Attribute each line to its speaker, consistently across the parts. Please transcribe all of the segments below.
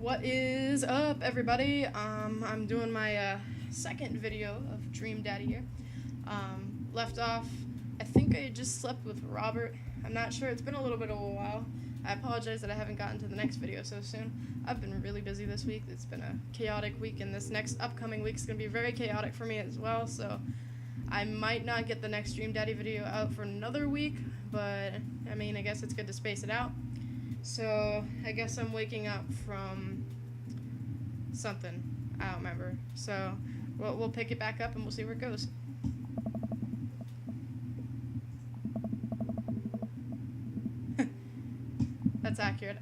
Speaker 1: What is up, everybody? I'm doing my second video of Dream Daddy here. Left off, I think I just slept with Robert. I'm not sure, it's been a little bit of a while. I apologize that I haven't gotten to the next video so soon. I've been really busy this week. It's been a chaotic week, and this next upcoming week is going to be very chaotic for me as well, so I might not get the next Dream Daddy video out for another week, but I mean, I guess it's good to space it out. So, I guess I'm waking up from something. I don't remember. So, we'll pick it back up and we'll see where it goes. That's accurate.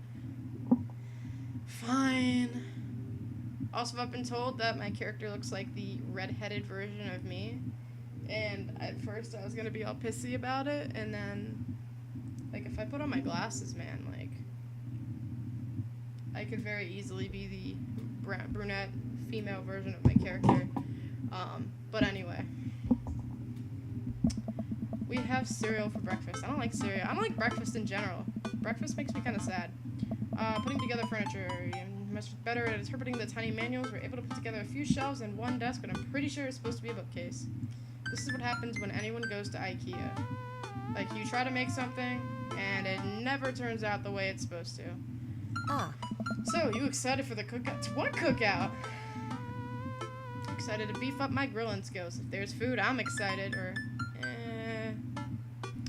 Speaker 1: Fine. Also, I've been told that my character looks like the red-headed version of me. And at first I was gonna be all pissy about it, and then, like, if I put on my glasses, man, like, I could very easily be the brunette female version of my character. But anyway. We have cereal for breakfast. I don't like cereal. I don't like breakfast in general. Breakfast makes me kind of sad. Putting together furniture. You're much better at interpreting the tiny manuals. We're able to put together a few shelves and one desk, but I'm pretty sure it's supposed to be a bookcase. This is what happens when anyone goes to IKEA. Like, you try to make something, and it never turns out the way it's supposed to. So, you excited for the cookout? What cookout? Excited to beef up my grilling skills. If there's food, I'm excited, or,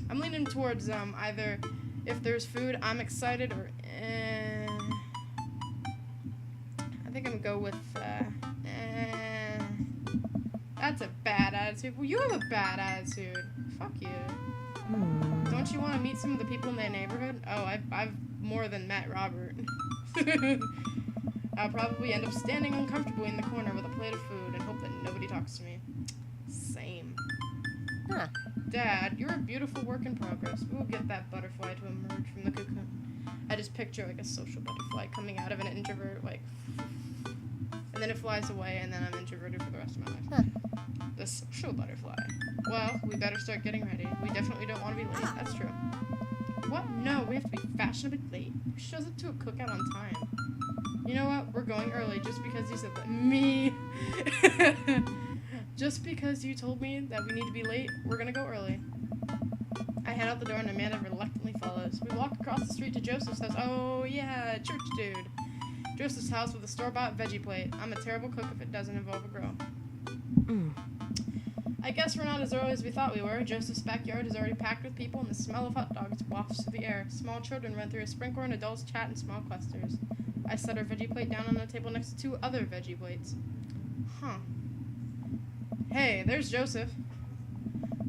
Speaker 1: I'm leaning towards, either if there's food, I'm excited, or, I think I'm gonna go with, That's a bad attitude. Well, you have a bad attitude. Fuck you. Don't you want to meet some of the people in the neighborhood? Oh, I've more than met Robert. I'll probably end up standing uncomfortably in the corner with a plate of food and hope that nobody talks to me. Same.
Speaker 2: Huh.
Speaker 1: Dad, you're a beautiful work in progress. We will get that butterfly to emerge from the cocoon. I just picture, like, a social butterfly coming out of an introvert, like, and then it flies away, and then I'm introverted for the rest of my life.
Speaker 2: Huh.
Speaker 1: The social butterfly. Well, we better start getting ready. We definitely don't want to be late. That's true. What? No, we have to be fashionably late. Who shows up to a cookout on time? You know what? We're going early just because you said that. Me. Just because you told me that we need to be late, we're gonna go early. I head out the door and Amanda reluctantly follows. We walk across the street to Joseph's house. Oh, yeah, church dude. Joseph's house with a store-bought veggie plate. I'm a terrible cook if it doesn't involve a grill. I guess we're not as early as we thought we were. Joseph's backyard is already packed with people, and the smell of hot dogs wafts through the air. Small children run through a sprinkler, and adults chat in small clusters. I set our veggie plate down on the table next to two other veggie plates. Huh. Hey, there's Joseph.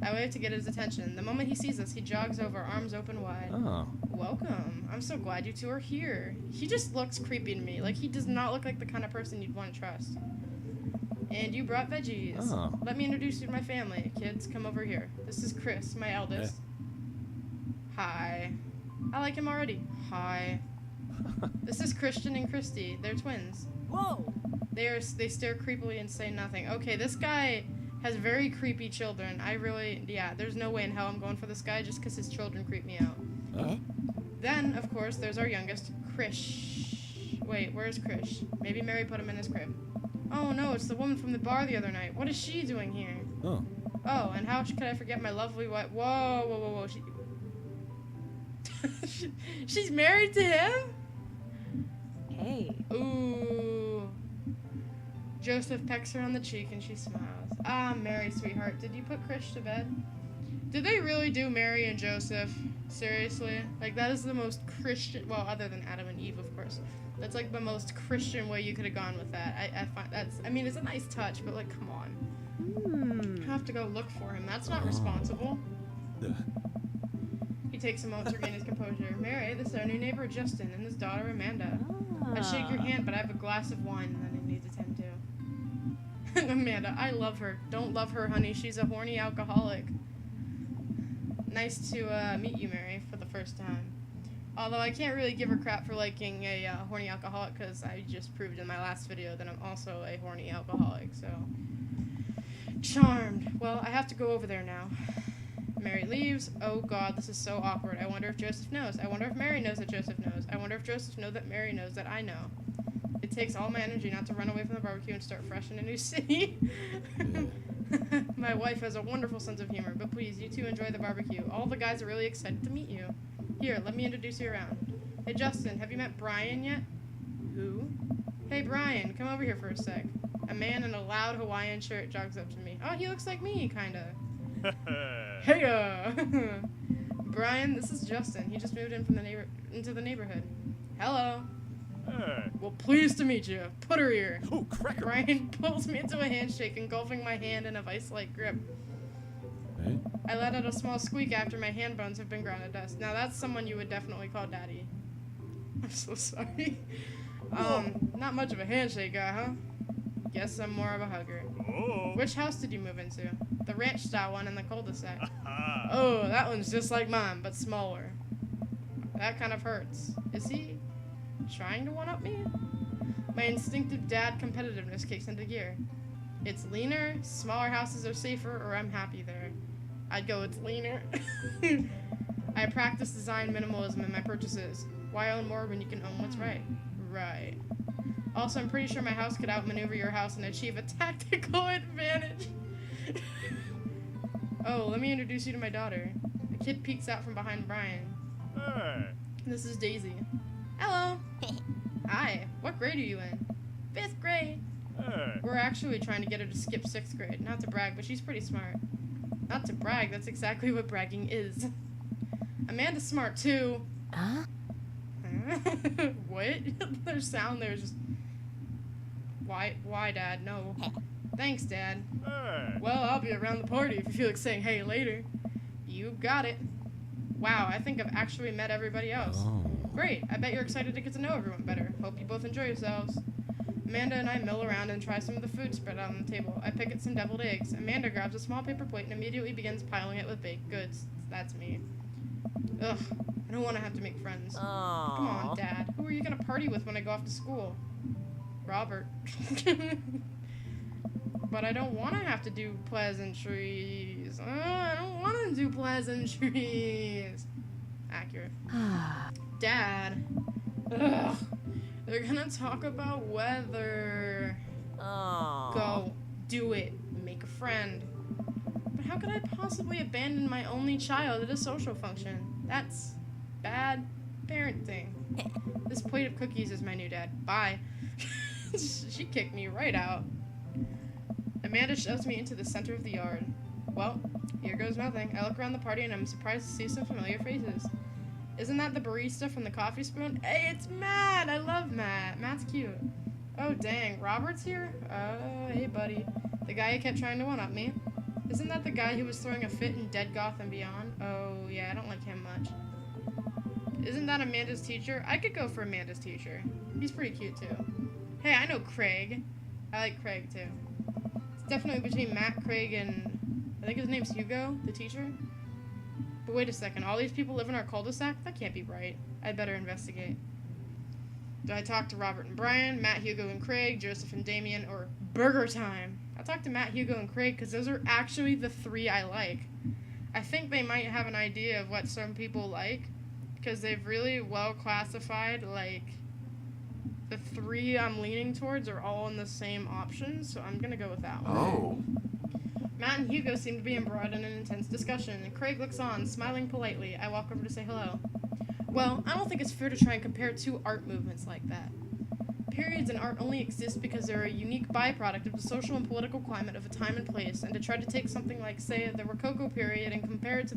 Speaker 1: I wave to get his attention. The moment he sees us, he jogs over, arms open wide.
Speaker 2: Oh.
Speaker 1: Welcome. I'm so glad you two are here. He just looks creepy to me. Like, he does not look like the kind of person you'd want to trust. And you brought veggies.
Speaker 2: Oh.
Speaker 1: Let me introduce you to my family. Kids, come over here. This is Chris, my eldest. Hi. I like him already. Hi. This is Christian and Christy. They're twins.
Speaker 2: Whoa.
Speaker 1: They stare creepily and say nothing. Okay, this guy has very creepy children. There's no way in hell I'm going for this guy just because his children creep me out. Then, of course, there's our youngest, Krish. Wait, where's Krish? Maybe Mary put him in his crib. Oh no, it's the woman from the bar the other night. What is she doing here?
Speaker 2: Oh.
Speaker 1: Oh, and how could I forget my lovely wife? Whoa. She's married to him?
Speaker 2: Hey.
Speaker 1: Ooh. Joseph pecks her on the cheek and she smiles. Ah, Mary, sweetheart, did you put Krish to bed? Did they really do Mary and Joseph? Seriously? Like, that is the most Christian, well, other than Adam and Eve, of course. That's, like, the most Christian way you could have gone with that. I find that's, I mean, it's a nice touch, but, like, come on. I have to go look for him. That's not responsible. He takes a moment to regain his composure. Mary, this is our new neighbor, Justin, and his daughter, Amanda. I'd shake your hand, but I have a glass of wine that I need to tend to. Amanda, I love her. Don't love her, honey. She's a horny alcoholic. Nice to meet you, Mary, for the first time. Although I can't really give her crap for liking a horny alcoholic, because I just proved in my last video that I'm also a horny alcoholic, so... Charmed. Well, I have to go over there now. Mary leaves. Oh god, this is so awkward. I wonder if Joseph knows. I wonder if Mary knows that Joseph knows. I wonder if Joseph knows that Mary knows that I know. It takes all my energy not to run away from the barbecue and start fresh in a new city. My wife has a wonderful sense of humor, but please, you two enjoy the barbecue. All the guys are really excited to meet you. Here, let me introduce you around. Hey, Justin, have you met Brian yet? Who? Hey, Brian, come over here for a sec. A man in a loud Hawaiian shirt jogs up to me. Oh, he looks like me, kinda. Hey, Brian, this is Justin. He just moved in from into the neighborhood. Hello. Well, pleased to meet you. Put her here.
Speaker 3: Oh, cracker.
Speaker 1: Brian pulls me into a handshake, engulfing my hand in a vice-like grip.
Speaker 3: Hey?
Speaker 1: I let out a small squeak after my hand bones have been ground to dust. Now that's someone you would definitely call daddy. I'm so sorry. Not much of a handshake guy, huh? Guess I'm more of a hugger.
Speaker 3: Oh.
Speaker 1: Which house did you move into? The ranch-style one in the cul-de-sac. Oh, that one's just like mine, but smaller. That kind of hurts. Is he trying to one-up me? My instinctive dad competitiveness kicks into gear. It's leaner, smaller houses are safer, or I'm happy there. I'd go it's leaner. I practice design minimalism in my purchases. Why own more when you can own what's right? Right. Also, I'm pretty sure my house could outmaneuver your house and achieve a tactical advantage. Oh, let me introduce you to my daughter. A kid peeks out from behind Brian.
Speaker 3: Hey.
Speaker 1: This is Daisy. Hello. Hi. What grade are you in? 5th grade.
Speaker 3: Hey.
Speaker 1: We're actually trying to get her to skip 6th grade. Not to brag, but she's pretty smart. Not to brag, that's exactly what bragging is. Amanda's smart too.
Speaker 2: Huh?
Speaker 1: What? Their sound there is just... Why, Dad? No. Thanks, Dad.
Speaker 3: Hey.
Speaker 1: Well, I'll be around the party if you feel like saying hey later. You got it. Wow, I think I've actually met everybody else.
Speaker 3: Oh.
Speaker 1: Great, I bet you're excited to get to know everyone better. Hope you both enjoy yourselves. Amanda and I mill around and try some of the food spread out on the table. I pick at some deviled eggs. Amanda grabs a small paper plate and immediately begins piling it with baked goods. That's me. Ugh, I don't want to have to make friends.
Speaker 2: Aww.
Speaker 1: Come on, Dad. Who are you going to party with when I go off to school? Robert. But I don't want to have to do pleasantries. I don't want to do pleasantries. Accurate. Dad. Ugh. They're gonna talk about weather.
Speaker 2: Aww.
Speaker 1: Go. Do it. Make a friend. But how could I possibly abandon my only child at a social function? That's bad parenting. This plate of cookies is my new dad. Bye. She kicked me right out. Amanda shoves me into the center of the yard. Well, here goes nothing. I look around the party and I'm surprised to see some familiar faces. Isn't that the barista from the Coffee Spoon? Hey, it's Matt! I love Matt. Matt's cute. Oh, dang. Robert's here? Oh, hey, buddy. The guy who kept trying to one-up me. Isn't that the guy who was throwing a fit in Dead Goth and Beyond? Oh, yeah, I don't like him much. Isn't that Amanda's teacher? I could go for Amanda's teacher. He's pretty cute, too. Hey, I know Craig. I like Craig, too. It's definitely between Matt, Craig, and... I think his name's Hugo, the teacher. But wait a second, all these people live in our cul-de-sac? That can't be right. I'd better investigate. Do I talk to Robert and Brian, Matt, Hugo, and Craig, Joseph and Damien, or Burger Time? I'll talk to Matt, Hugo, and Craig because those are actually the 3 I like. I think they might have an idea of what some people like because they've really well classified, like, the 3 I'm leaning towards are all in the same option, so I'm gonna go with that one.
Speaker 3: Oh.
Speaker 1: Matt and Hugo seem to be embroiled in an intense discussion, and Craig looks on, smiling politely. I walk over to say hello. Well, I don't think it's fair to try and compare 2 art movements like that. Periods in art only exist because they're a unique byproduct of the social and political climate of a time and place, and to try to take something like, say, the Rococo period and compare it to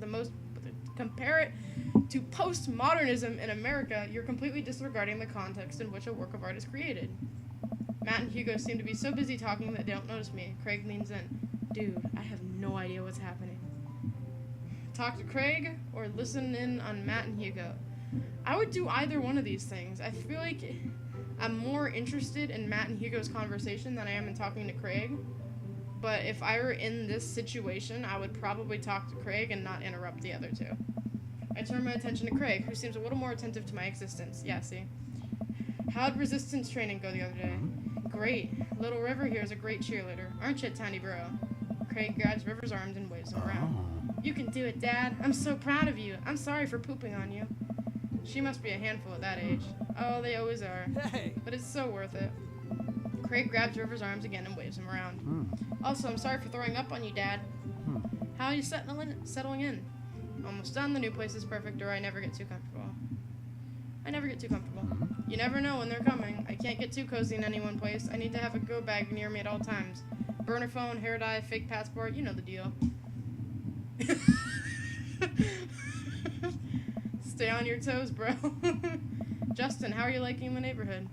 Speaker 1: postmodernism in America, you're completely disregarding the context in which a work of art is created. Matt and Hugo seem to be so busy talking that they don't notice me. Craig leans in. Dude, I have no idea what's happening. Talk to Craig or listen in on Matt and Hugo. I would do either one of these things. I feel like I'm more interested in Matt and Hugo's conversation than I am in talking to Craig. But if I were in this situation, I would probably talk to Craig and not interrupt the other 2. I turn my attention to Craig, who seems a little more attentive to my existence. Yeah, see? How'd resistance training go the other day? Great. Little River here is a great cheerleader. Aren't you, tiny bro? Craig grabs River's arms and waves him around. You can do it, Dad. I'm so proud of you. I'm sorry for pooping on you. She must be a handful at that age. Oh, they always are.
Speaker 3: Hey.
Speaker 1: But it's so worth it. Craig grabs River's arms again and waves him around. Also, I'm sorry for throwing up on you, Dad. How are you settling in? Almost done. The new place is perfect, or I never get too comfortable. I never get too comfortable. You never know when they're coming. I can't get too cozy in any one place. I need to have a go bag near me at all times. Burner phone, hair dye, fake passport, you know the deal. Stay on your toes, bro. Justin, how are you liking the neighborhood?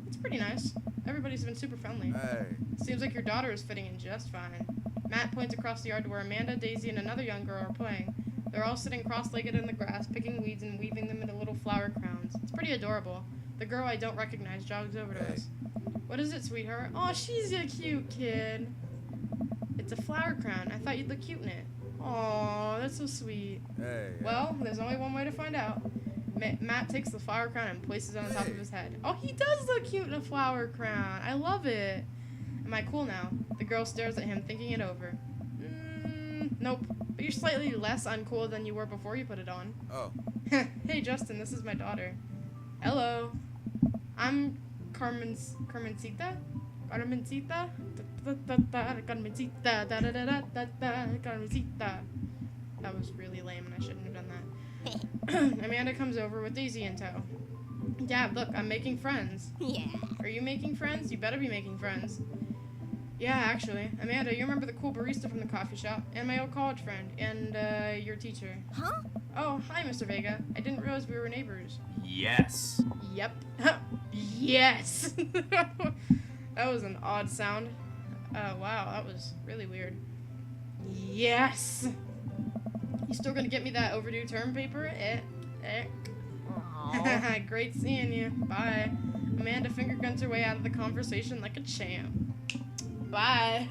Speaker 1: It's pretty nice. Everybody's been super friendly.
Speaker 3: Hey.
Speaker 1: Seems like your daughter is fitting in just fine. Matt points across the yard to where Amanda, Daisy, and another young girl are playing. They're all sitting cross-legged in the grass, picking weeds and weaving them into little flower crowns. It's pretty adorable. The girl I don't recognize jogs over to us. What is it, sweetheart? Oh, she's a cute kid. It's a flower crown. I thought you'd look cute in it. Aw, that's so sweet.
Speaker 3: Hey.
Speaker 1: Well, there's only one way to find out. Matt takes the flower crown and places it on the top of his head. Oh, he does look cute in a flower crown. I love it. Am I cool now? The girl stares at him, thinking it over. Nope. But you're slightly less uncool than you were before you put it on.
Speaker 3: Oh.
Speaker 1: Hey, Justin, this is my daughter. Hello. I'm Carmencita? Carmencita? Carmencita. Carmencita. That was really lame and I shouldn't have done that. Amanda comes over with Daisy in tow. Dad, look, I'm making friends.
Speaker 2: Yeah.
Speaker 1: Are you making friends? You better be making friends. Yeah, actually. Amanda, you remember the cool barista from the coffee shop? And my old college friend. And, your teacher.
Speaker 2: Huh?
Speaker 1: Oh, hi, Mr. Vega. I didn't realize we were neighbors.
Speaker 4: Yes.
Speaker 1: Yep. Yes! That was an odd sound. Wow, that was really weird. Yes! You still gonna get me that overdue term paper?
Speaker 2: Aw.
Speaker 1: Great seeing you. Bye. Amanda finger guns her way out of the conversation like a champ. Bye.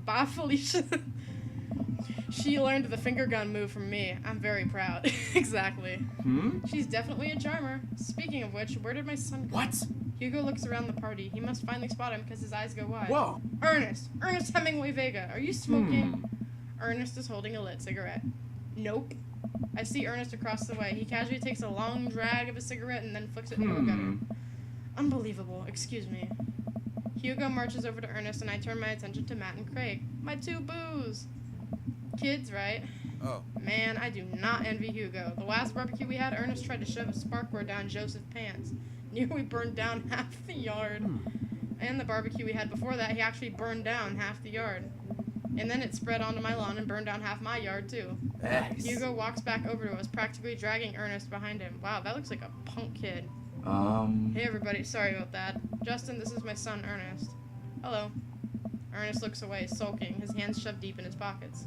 Speaker 1: Bye, Felicia. She learned the finger gun move from me. I'm very proud. Exactly. She's definitely a charmer. Speaking of which, where did my son go?
Speaker 4: What?
Speaker 1: Hugo looks around the party. He must finally spot him because his eyes go wide.
Speaker 4: Whoa.
Speaker 1: Ernest Hemingway Vega. Are you smoking? Ernest is holding a lit cigarette. Nope. I see Ernest across the way. He casually takes a long drag of a cigarette and then flicks it into a gutter. Unbelievable. Excuse me. Hugo marches over to Ernest and I turn my attention to Matt and Craig. My two boos. Kids, right?
Speaker 3: Oh.
Speaker 1: Man, I do not envy Hugo. The last barbecue we had, Ernest tried to shove a sparkboard down Joseph's pants. Nearly burned down half the yard. And the barbecue we had before that, he actually burned down half the yard. And then it spread onto my lawn and burned down half my yard, too.
Speaker 4: Nice.
Speaker 1: Hugo walks back over to us, practically dragging Ernest behind him. Wow, that looks like a punk kid. Hey, everybody. Sorry about that. Justin, this is my son, Ernest. Hello. Ernest looks away, sulking, his hands shoved deep in his pockets.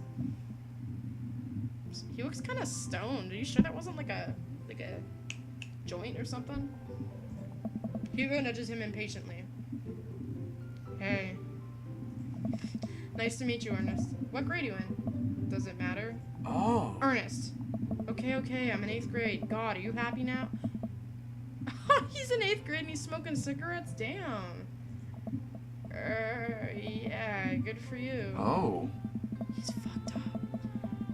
Speaker 1: He looks kind of stoned. Are you sure that wasn't like a joint or something? Hugo nudges him impatiently. Hey. Nice to meet you, Ernest. What grade are you in? Does it matter?
Speaker 4: Oh.
Speaker 1: Ernest. Okay, I'm in 8th grade. God, are you happy now? He's in 8th grade and he's smoking cigarettes? Damn. Yeah, good for you.
Speaker 4: Oh.
Speaker 1: He's fucked up.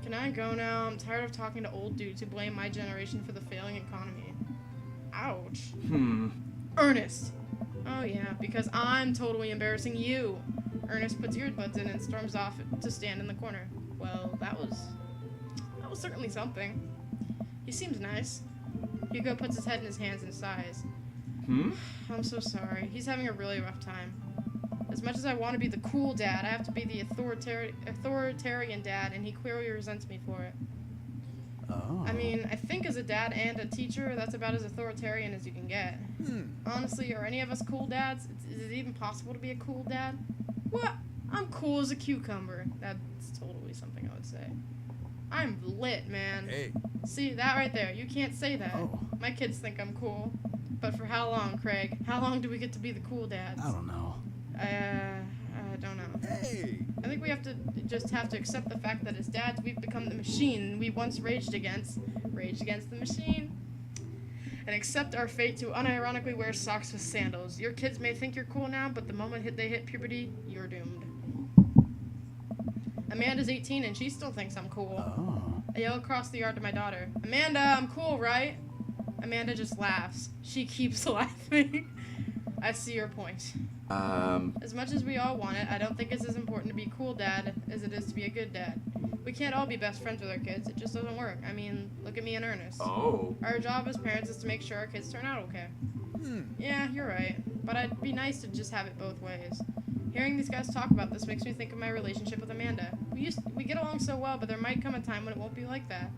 Speaker 1: Can I go now? I'm tired of talking to old dudes who blame my generation for the failing economy. Ouch. Ernest. Oh yeah, because I'm totally embarrassing you. Ernest puts earbuds in and storms off to stand in the corner. Well, that was certainly something. He seems nice. Hugo puts his head in his hands and sighs. I'm so sorry. He's having a really rough time. As much as I want to be the cool dad, I have to be the authoritarian dad, and he clearly resents me for it.
Speaker 4: Oh.
Speaker 1: I mean, I think as a dad and a teacher, that's about as authoritarian as you can get. Honestly, are any of us cool dads? Is it even possible to be a cool dad? What? I'm cool as a cucumber. That's totally something I would say. I'm lit, man.
Speaker 3: Hey.
Speaker 1: See, that right there. You can't say that.
Speaker 4: Oh.
Speaker 1: My kids think I'm cool. But for how long, Craig? How long do we get to be the cool dads?
Speaker 4: I don't know.
Speaker 1: I don't know.
Speaker 3: Hey.
Speaker 1: I think we have to accept the fact that as dads, we've become the machine we once raged against the machine, and accept our fate to unironically wear socks with sandals. Your kids may think you're cool now, but the moment they hit puberty, you're doomed. Amanda's 18 and she still thinks I'm cool.
Speaker 4: Oh.
Speaker 1: I yell across the yard to my daughter, Amanda, I'm cool, right? Amanda just laughs. She keeps laughing. I see your point. As much as we all want it, I don't think it's as important to be cool dad as it is to be a good dad. We can't all be best friends with our kids. It just doesn't work. I mean, look at me and Ernest.
Speaker 4: Oh.
Speaker 1: Our job as parents is to make sure our kids turn out okay. Yeah, you're right. But it'd be nice to just have it both ways. Hearing these guys talk about this makes me think of my relationship with Amanda. We get along so well, but there might come a time when it won't be like that.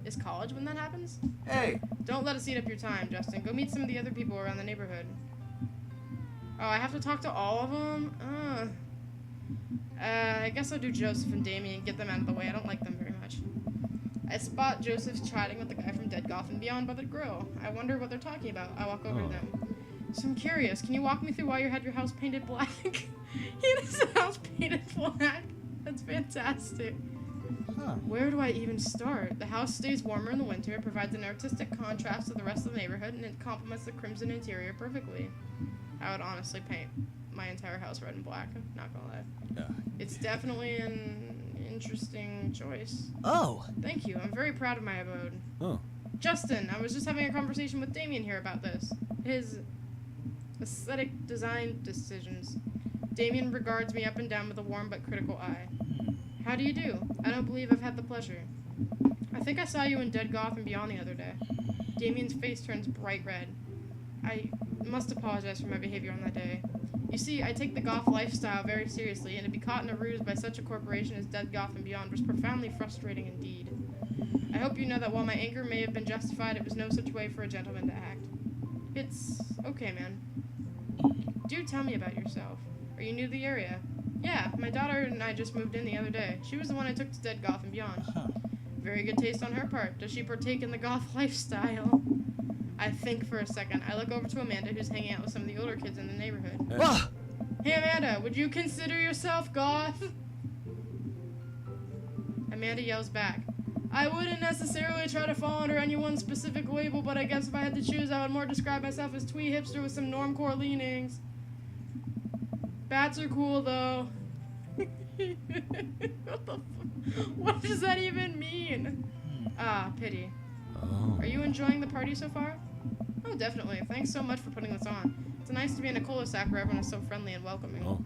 Speaker 1: Is college when that happens?
Speaker 4: Hey.
Speaker 1: Don't let us eat up your time, Justin. Go meet some of the other people around the neighborhood. Oh, I have to talk to all of them? I guess I'll do Joseph and Damien and get them out of the way. I don't like them very much. I spot Joseph chatting with the guy from Dead Goth and Beyond by the grill. I wonder what they're talking about. I walk over to them. So I'm curious. Can you walk me through why you had your house painted black? He had his house painted black. That's fantastic. Where do I even start? The house stays warmer in the winter, provides an artistic contrast to the rest of the neighborhood, and it complements the crimson interior perfectly. I would honestly paint my entire house red and black, I'm not gonna lie.
Speaker 3: Yeah.
Speaker 1: It's definitely an interesting choice.
Speaker 2: Oh.
Speaker 1: Thank you, I'm very proud of my abode.
Speaker 3: Oh.
Speaker 1: Justin, I was just having a conversation with Damien here about this. His aesthetic design decisions. Damien regards me up and down with a warm but critical eye. How do you do? I don't believe I've had the pleasure. I think I saw you in Dead Goth and Beyond the other day. Damien's face turns bright red. I must apologize for my behavior on that day. You see, I take the goth lifestyle very seriously, and to be caught in a ruse by such a corporation as Dead Goth and Beyond was profoundly frustrating indeed. I hope you know that while my anger may have been justified, it was no such way for a gentleman to act. It's okay, man. Do tell me about yourself. Are you new to the area? Yeah, my daughter and I just moved in the other day. She was the one I took to Dead Goth and Beyond. Very good taste on her part. Does she partake in the goth lifestyle? I think for a second. I look over to Amanda, who's hanging out with some of the older kids in the neighborhood. Hey, Amanda, would you consider yourself goth? Amanda yells back. I wouldn't necessarily try to fall under any one specific label, but I guess if I had to choose, I would more describe myself as twee hipster with some normcore leanings. Bats are cool, though. What the what does that even mean? Ah, pity.
Speaker 3: Oh.
Speaker 1: Are you enjoying the party so far? Oh, definitely. Thanks so much for putting this on. It's nice to be in a cul-de-sac where everyone is so friendly and welcoming.
Speaker 3: Oh.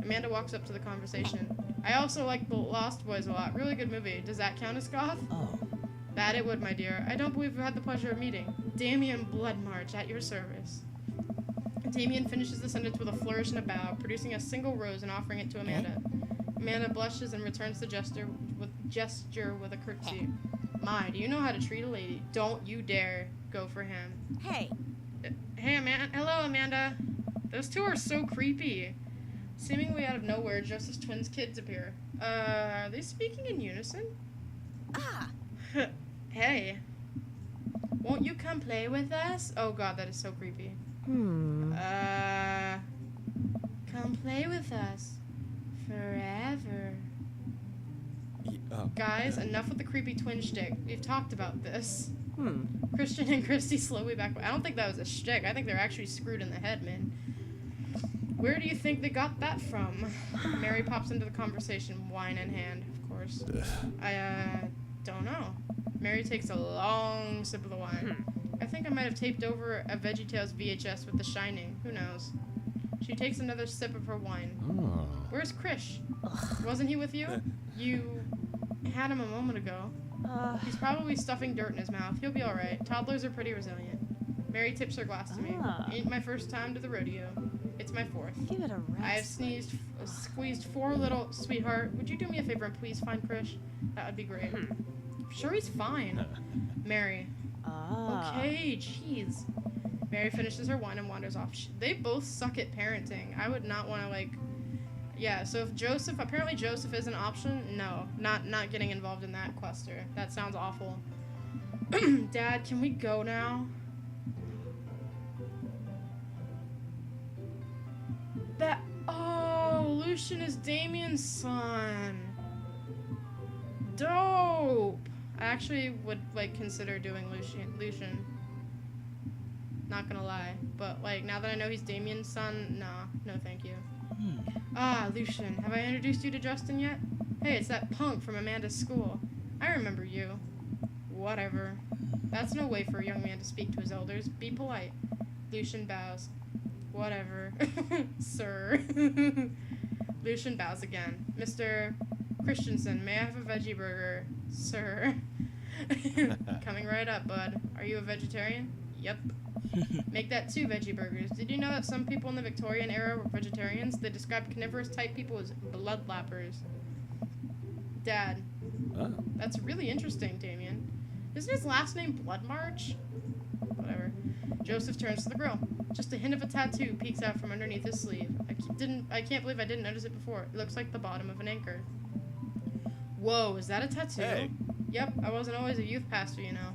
Speaker 1: Amanda walks up to the conversation. I also like The Lost Boys a lot. Really good movie. Does that count as goth?
Speaker 2: Oh.
Speaker 1: That it would, my dear. I don't believe we've had the pleasure of meeting. Damien Bloodmarch, at your service. Damien finishes the sentence with a flourish and a bow, producing a single rose and offering it to Amanda. Amanda blushes and returns the gesture with a curtsy. My, do you know how to treat a lady? Don't you dare go for him.
Speaker 2: Hey.
Speaker 1: Hey, Amanda. Hello, Amanda. Those two are so creepy. Seemingly out of nowhere, Joseph's twins' kids appear. Are they speaking in unison?
Speaker 2: Ah.
Speaker 1: Hey. Won't you come play with us? Oh god, that is so creepy.
Speaker 2: Hmm.
Speaker 1: Come play with us. Forever.
Speaker 3: Oh.
Speaker 1: Guys, enough with the creepy twin shtick. We've talked about this. Christian and Christy slowly back away. I don't think that was a shtick. I think they're actually screwed in the head, man. Where do you think they got that from? Mary pops into the conversation, wine in hand, of course. I don't know. Mary takes a long sip of the wine. I think I might have taped over a VeggieTales VHS with The Shining. Who knows? She takes another sip of her wine.
Speaker 3: Oh.
Speaker 1: Where's Krish? Wasn't he with you? You had him a moment ago. He's probably stuffing dirt in his mouth. He'll be alright. Toddlers are pretty resilient. Mary tips her glass to me. Ain't my first time to the rodeo. It's my fourth.
Speaker 2: Give it a rest.
Speaker 1: I have squeezed 4 little... Sweetheart, would you do me a favor and please find Krish? That would be great. I'm sure he's fine. Mary. Okay, jeez. Mary finishes her wine and wanders off. They both suck at parenting. I would not want to, like... Yeah, so if Joseph... Apparently Joseph is an option. No, not getting involved in that cluster. That sounds awful. Dad, can we go now? Oh, Lucian is Damien's son. Dope. I actually would, like, consider doing Lucian. Not gonna lie. But, like, now that I know he's Damien's son, nah. No thank you. Ah, Lucian. Have I introduced you to Justin yet? Hey, it's that punk from Amanda's school. I remember you. Whatever. That's no way for a young man to speak to his elders. Be polite. Lucian bows. Whatever. Sir. Lucian bows again. Mr. Christensen, may I have a veggie burger? Sir. Coming right up, bud. Are you a vegetarian? Yep. Make that 2 veggie burgers. Did you know that some people in the Victorian era were vegetarians? They described carnivorous type people as bloodlappers. Dad.
Speaker 3: Oh.
Speaker 1: That's really interesting, Damien. Isn't his last name Bloodmarch? Whatever. Joseph turns to the grill. Just a hint of a tattoo peeks out from underneath his sleeve. I can't believe I didn't notice it before. It looks like the bottom of an anchor. Whoa, is that a tattoo?
Speaker 3: Hey.
Speaker 1: Yep, I wasn't always a youth pastor, you know.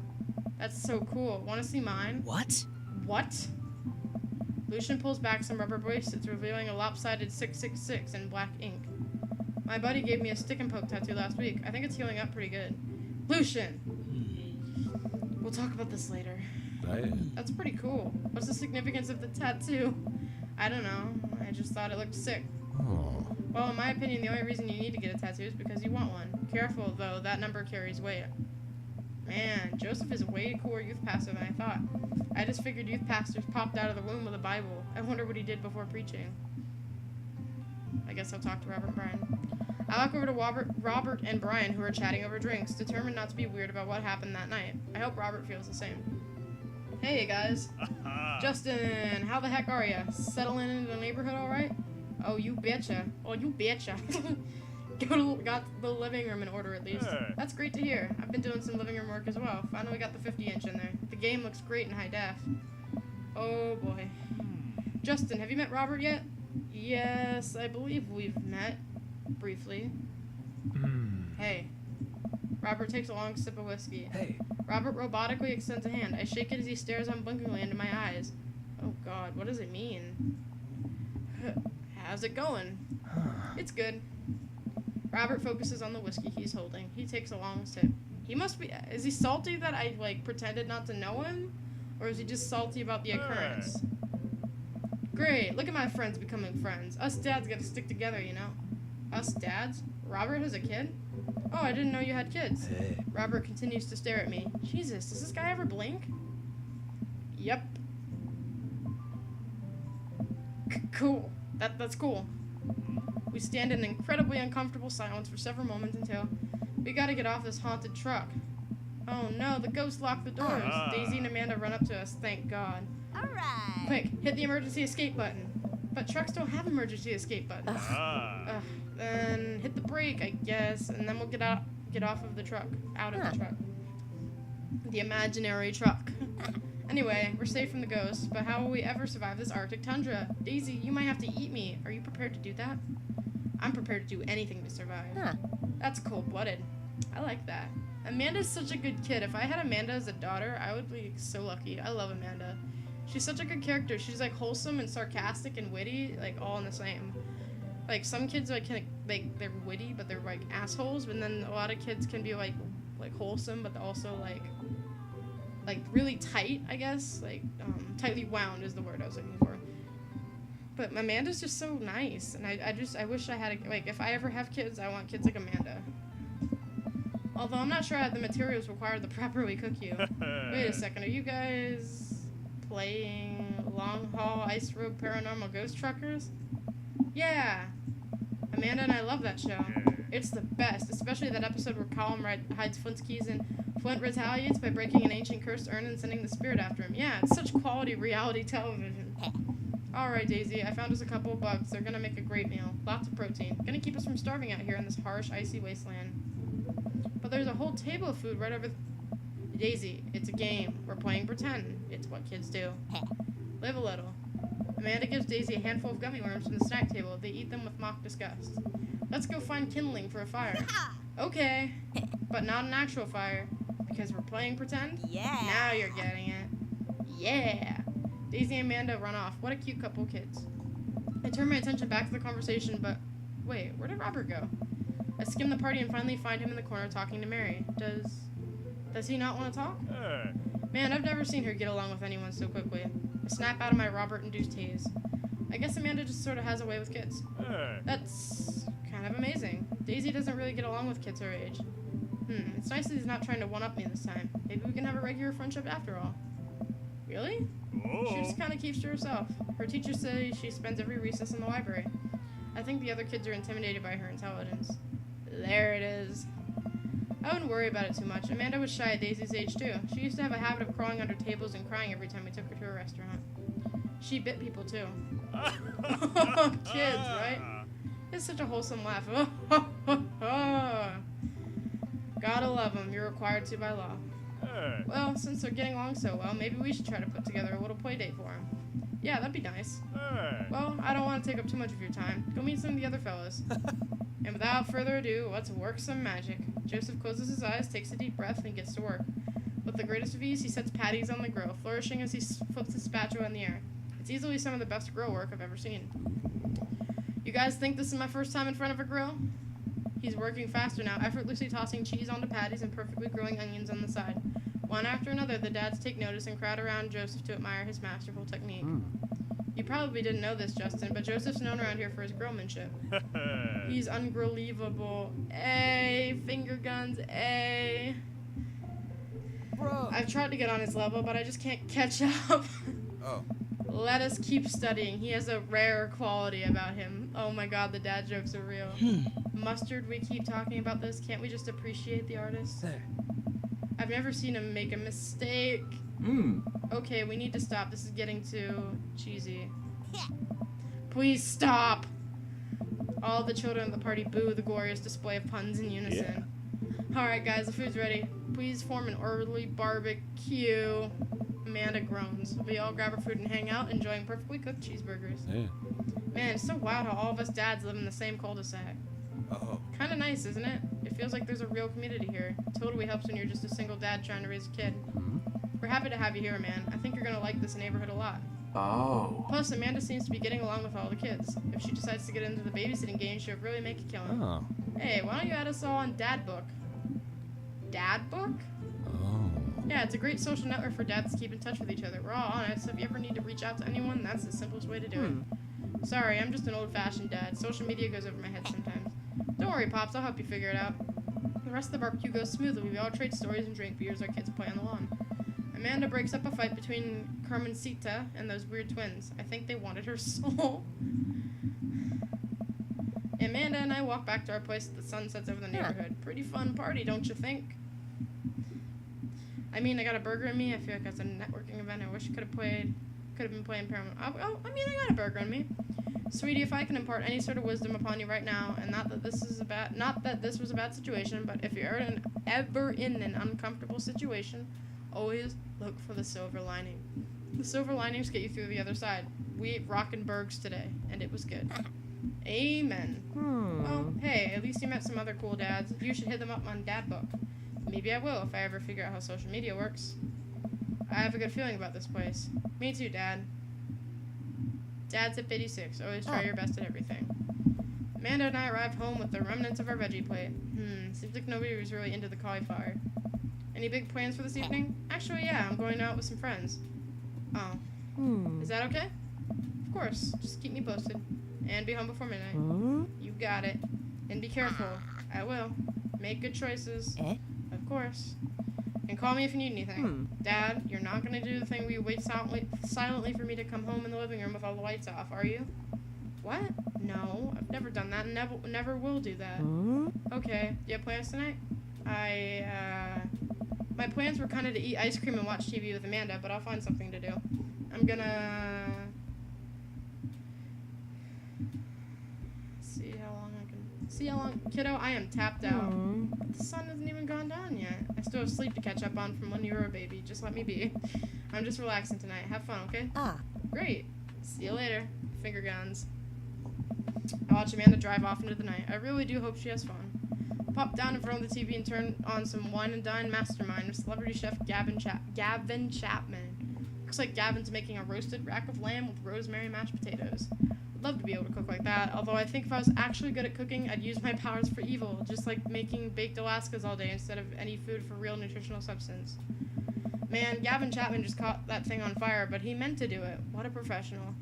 Speaker 1: That's so cool. Want to see mine?
Speaker 2: What?
Speaker 1: What? Lucian pulls back some rubber bracelets, revealing a lopsided 666 in black ink. My buddy gave me a stick and poke tattoo last week. I think it's healing up pretty good. Lucian! We'll talk about this later. That's pretty cool. What's the significance of the tattoo? I don't know. I just thought it looked sick.
Speaker 3: Oh.
Speaker 1: Well, in my opinion, the only reason you need to get a tattoo is because you want one. Careful, though. That number carries weight. Man, Joseph is a way cooler youth pastor than I thought. I just figured youth pastors popped out of the womb with a Bible. I wonder what he did before preaching. I guess I'll talk to Robert and Brian. I walk over to Robert and Brian, who are chatting over drinks, determined not to be weird about what happened that night. I hope Robert feels the same. Hey, guys. Justin, how the heck are ya? Settling into the neighborhood all right? Oh, you betcha. Oh, you betcha. Got the living room in order, at least. That's great to hear. I've been doing some living room work as well. Finally got the 50-inch in there. The game looks great in high def. Oh, boy. Justin, have you met Robert yet? Yes, I believe we've met. Briefly. Hey. Robert takes a long sip of whiskey.
Speaker 4: Hey.
Speaker 1: Robert robotically extends a hand. I shake it as he stares unblinkingly into my eyes. Oh, God, what does it mean? How's it going? It's good. Robert focuses on the whiskey he's holding. He takes a long sip. He must be... Is he salty that I, pretended not to know him? Or is he just salty about the occurrence? Great. Look at my friends becoming friends. Us dads gotta stick together, you know? Us dads? Robert has a kid? Oh, I didn't know you had kids.
Speaker 4: Hey.
Speaker 1: Robert continues to stare at me. Jesus, does this guy ever blink? Yep. Cool. That's cool. We stand in incredibly uncomfortable silence for several moments until we gotta get off this haunted truck. Oh no, the ghost locked the doors. Daisy and Amanda run up to us, thank God.
Speaker 2: All right.
Speaker 1: Quick, hit the emergency escape button. But trucks don't have emergency escape buttons. Then hit the brake, I guess, and then we'll get off of the truck. Out of the truck. The imaginary truck. Anyway, we're safe from the ghosts, but how will we ever survive this Arctic tundra? Daisy, you might have to eat me. Are you prepared to do that? I'm prepared to do anything to survive.
Speaker 2: Huh.
Speaker 1: That's cold-blooded. I like that. Amanda's such a good kid. If I had Amanda as a daughter, I would be so lucky. I love Amanda. She's such a good character. She's wholesome and sarcastic and witty, all in the same. Some kids they're witty, but they're assholes. And then a lot of kids can be wholesome, but also really tight, I guess. Tightly wound is the word I was looking for. But Amanda's just so nice, and I wish I had if I ever have kids, I want kids like Amanda. Although I'm not sure I have the materials required to properly cook you. Wait a second, are you guys playing Long Haul Ice Road Paranormal Ghost Truckers? Yeah! Amanda and I love that show. It's the best, especially that episode where Colin hides Flint's keys and Flint retaliates by breaking an ancient cursed urn and sending the spirit after him. Yeah, it's such quality reality television. Alright, Daisy, I found us a couple of bugs. They're gonna make a great meal. Lots of protein. Gonna keep us from starving out here in this harsh, icy wasteland. But there's a whole table of food right over... Daisy, it's a game. We're playing pretend. It's what kids do. Live a little. Amanda gives Daisy a handful of gummy worms from the snack table. They eat them with mock disgust. Let's go find kindling for a fire. Okay, but not an actual fire. Because we're playing pretend?
Speaker 2: Yeah.
Speaker 1: Now you're getting it. Yeah. Daisy and Amanda run off. What a cute couple of kids. I turn my attention back to the conversation, but... Wait, where did Robert go? I skim the party and finally find him in the corner talking to Mary. Does he not want to talk? Man, I've never seen her get along with anyone so quickly. I snap out of my Robert-induced haze. I guess Amanda just sort of has a way with kids. That's kind of amazing. Daisy doesn't really get along with kids her age. It's nice that he's not trying to one-up me this time. Maybe we can have a regular friendship after all. Really? She just kind of keeps to herself. Her teachers say she spends every recess in the library. I think the other kids are intimidated by her intelligence. There it is. I wouldn't worry about it too much. Amanda was shy at Daisy's age too. She used to have a habit of crawling under tables and crying every time we took her to a restaurant. She bit people too. Kids, right? It's such a wholesome laugh. Gotta love them. You're required to by law. Well, since they're getting along so well, maybe we should try to put together a little play date for them. Yeah, that'd be nice. Well, I don't want to take up too much of your time. Go meet some of the other fellas. And without further ado, let's work some magic. Joseph closes his eyes, takes a deep breath, and gets to work. With the greatest of ease, he sets patties on the grill, flourishing as he flips his spatula in the air. It's easily some of the best grill work I've ever seen. You guys think this is my first time in front of a grill? He's working faster now, effortlessly tossing cheese onto patties and perfectly grilling onions on the side. One after another, the dads take notice and crowd around Joseph to admire his masterful technique. You probably didn't know this, Justin, but Joseph's known around here for his grillmanship. He's unbelievable. Finger guns,
Speaker 4: Bro.
Speaker 1: I've tried to get on his level, but I just can't catch up.
Speaker 3: Oh.
Speaker 1: Let us keep studying. He has a rare quality about him. Oh my god, the dad jokes are real. Mustard, we keep talking about this. Can't we just appreciate the artist? I've never seen him make a mistake. Okay, we need to stop. This is getting too cheesy. Please stop! All the children at the party boo the glorious display of puns in unison. Alright guys, the food's ready. Please form an orderly barbecue. Amanda groans. We all grab our food and hang out, enjoying perfectly cooked cheeseburgers.
Speaker 3: Yeah.
Speaker 1: Man, it's so wild how all of us dads live in the same cul-de-sac.
Speaker 3: Oh.
Speaker 1: Kinda nice, isn't it? It feels like there's a real community here. It totally helps when you're just a single dad trying to raise a kid. We're happy to have you here, man. I think you're gonna like this neighborhood a lot.
Speaker 4: Oh.
Speaker 1: Plus, Amanda seems to be getting along with all the kids. If she decides to get into the babysitting game, she'll really make a killing.
Speaker 3: Oh.
Speaker 1: Hey, why don't you add us all on Dad Book? Dad Book?
Speaker 3: Oh.
Speaker 1: Yeah, it's a great social network for dads to keep in touch with each other. We're all on it, so if you ever need to reach out to anyone, that's the simplest way to do it. Sorry, I'm just an old-fashioned dad. Social media goes over my head sometimes. Don't worry, Pops, I'll help you figure it out. The rest of the barbecue goes smoothly. We all trade stories and drink beers. Our kids play on the lawn. Amanda breaks up a fight between Carmencita and those weird twins. I think they wanted her soul. Amanda and I walk back to our place as the sun sets over the neighborhood. Pretty fun party, don't you think? I mean, I got a burger in me. I feel like that's a networking event. I wish I could have been playing Paramount. I got a burger in me. Sweetie, if I can impart any sort of wisdom upon you right now, and not that this was a bad situation, but if you're ever in an uncomfortable situation, always look for the silver lining. The silver linings get you through the other side. We ate Rockenbergs today, and it was good. Amen. Well, hey, at least you met some other cool dads. You should hit them up on Dad Book. Maybe I will if I ever figure out how social media works. I have a good feeling about this place. Me too, Dad. Dad's at 56. Always try your best at everything. Amanda and I arrived home with the remnants of our veggie plate. Seems like nobody was really into the cauliflower. Any big plans for this evening? Actually, yeah, I'm going out with some friends. Oh. Is that okay? Of course. Just keep me posted. And be home before midnight. You got it. And be careful. I will. Make good choices. Of course. And call me if you need anything. Dad, you're not going to do the thing where you wait silently for me to come home in the living room with all the lights off, are you? What? No, I've never done that and never will do that. Okay, do you have plans tonight? My plans were kind of to eat ice cream and watch TV with Amanda, but I'll find something to do. I'm gonna see how long, kiddo, I am tapped out. The sun hasn't even gone down yet. I still have sleep to catch up on from when you were a baby. Just let me be. I'm just relaxing tonight. Have fun, okay? Great. See you later. Finger guns. I watch Amanda drive off into the night. I really do hope she has fun. Pop down in front of the TV and turn on some Wine and Dine Mastermind with celebrity chef Gavin Chapman. Looks like Gavin's making a roasted rack of lamb with rosemary mashed potatoes. I'd love to be able to cook like that, although I think if I was actually good at cooking, I'd use my powers for evil, just like making baked Alaskas all day instead of any food for real nutritional substance. Man, Gavin Chapman just caught that thing on fire, but he meant to do it. What a professional.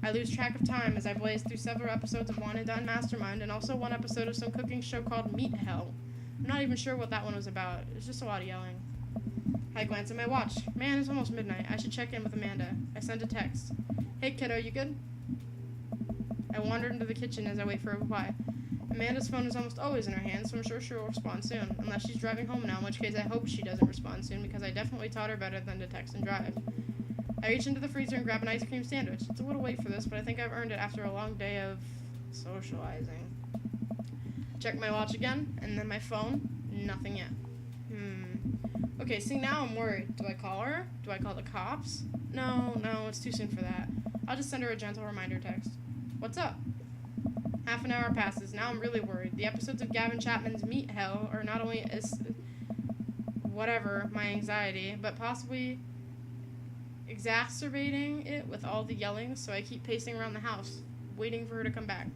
Speaker 1: I lose track of time as I blaze through several episodes of Wine and Dine Mastermind and also one episode of some cooking show called Meat Hell. I'm not even sure what that one was about. It's just a lot of yelling. I glance at my watch. Man, it's almost midnight. I should check in with Amanda. I send a text. Hey, kiddo, you good? I wandered into the kitchen as I wait for a reply. Amanda's phone is almost always in her hand, so I'm sure she'll respond soon. Unless she's driving home now, in which case I hope she doesn't respond soon, because I definitely taught her better than to text and drive. I reach into the freezer and grab an ice cream sandwich. It's a little late for this, but I think I've earned it after a long day of socializing. Check my watch again, and then my phone. Nothing yet. Okay, see, now I'm worried. Do I call her? Do I call the cops? No, it's too soon for that. I'll just send her a gentle reminder text. What's up? Half an hour passes. Now I'm really worried. The episodes of Gavin Chapman's Meat Hell are not only my anxiety, but possibly exacerbating it with all the yelling, so I keep pacing around the house, waiting for her to come back.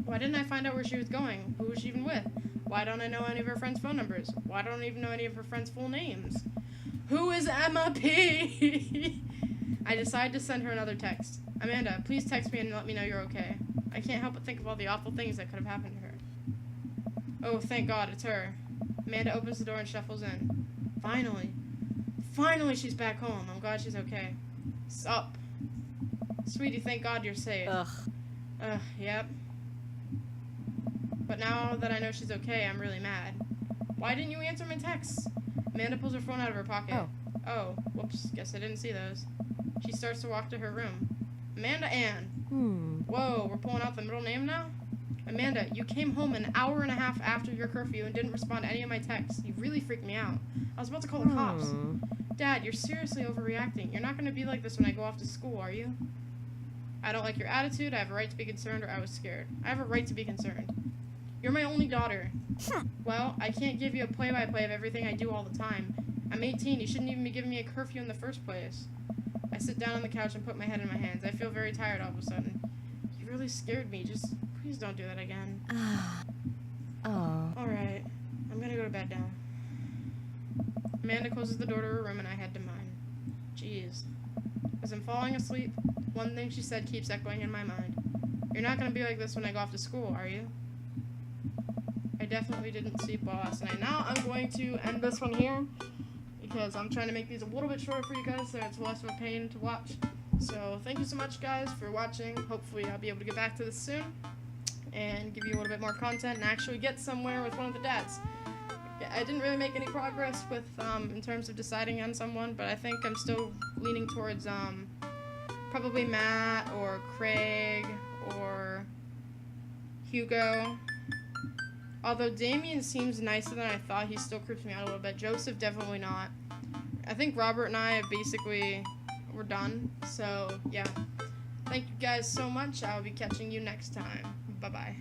Speaker 1: Why didn't I find out where she was going? Who was she even with? Why don't I know any of her friends' phone numbers? Why don't I even know any of her friends' full names? Who is Emma P? I decide to send her another text. Amanda, please text me and let me know you're okay. I can't help but think of all the awful things that could have happened to her. Oh, thank God, it's her. Amanda opens the door and shuffles in. Finally she's back home. I'm glad she's okay. Sup? Sweetie, thank God you're safe. Yep. But now that I know she's okay, I'm really mad. Why didn't you answer my texts? Amanda pulls her phone out of her pocket. Oh, whoops, guess I didn't see those. She starts to walk to her room. Amanda Ann. Whoa, we're pulling out the middle name now? Amanda, you came home an hour and a half after your curfew and didn't respond to any of my texts. You really freaked me out. I was about to call the cops. Dad, you're seriously overreacting. You're not going to be like this when I go off to school, are you? I don't like your attitude. I have a right to be concerned, or I was scared. I have a right to be concerned. You're my only daughter. Well, I can't give you a play-by-play of everything I do all the time. I'm 18. You shouldn't even be giving me a curfew in the first place. I sit down on the couch and put my head in my hands. I feel very tired all of a sudden. You really scared me. Just please don't do that again. Alright. I'm gonna go to bed now. Amanda closes the door to her room and I head to mine. Jeez. As I'm falling asleep, one thing she said keeps echoing in my mind. You're not gonna be like this when I go off to school, are you? I definitely didn't sleep well last night. Now I'm going to end this one here because I'm trying to make these a little bit shorter for you guys so it's less of a pain to watch. So thank you so much, guys, for watching. Hopefully I'll be able to get back to this soon and give you a little bit more content and actually get somewhere with one of the dads. I didn't really make any progress with in terms of deciding on someone, but I think I'm still leaning towards probably Matt or Craig or Hugo. Although Damien seems nicer than I thought, he still creeps me out a little bit. Joseph, definitely not. I think Robert and I basically were done. So, yeah. Thank you guys so much. I'll be catching you next time. Bye-bye.